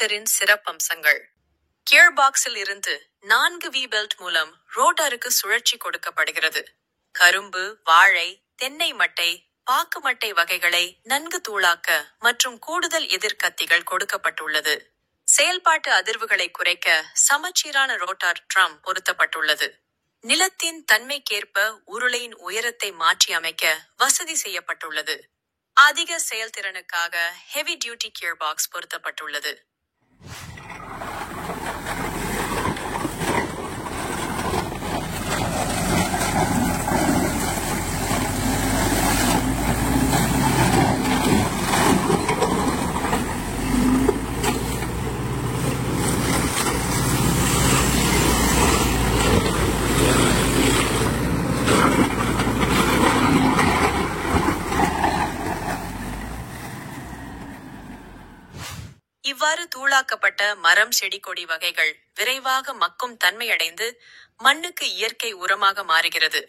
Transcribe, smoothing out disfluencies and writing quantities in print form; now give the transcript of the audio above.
ரோட்டாவேட்டரின் சிறப்பம்சங்கள். கியர்பாக்ஸில் இருந்து 4 we belt மூலம் ரோட்டருக்கு சுழற்சி கொடுக்கப்படுகிறது. கரும்பு, வாழை, தென்னை மட்டை, பாக்கு மட்டை வகைகளை நன்கு தூளாக்க மற்றும் கூடுதல் எதிர்கத்திகள் கொடுக்கப்பட்டுள்ளது. செயல்பாட்டு அதிர்வுகளை குறைக்க சமச்சீரான ரோட்டார் ட்ரம் பொருத்தப்பட்டுள்ளது. நிலத்தின் தன்மைக்கேற்ப உருளையின் உயரத்தை மாற்றி அமைக்க வசதி செய்யப்பட்டுள்ளது. அதிக செயல்திறனுக்காக ஹெவி டியூட்டி கியர்பாக்ஸ் பொருத்தப்பட்டுள்ளது. இவ்வாறு தூளாக்கப்பட்ட மரம், செடி, கொடி வகைகள் விரைவாக மக்கும் தன்மையடைந்து மண்ணுக்கு இயற்கை உரமாக மாறுகிறது.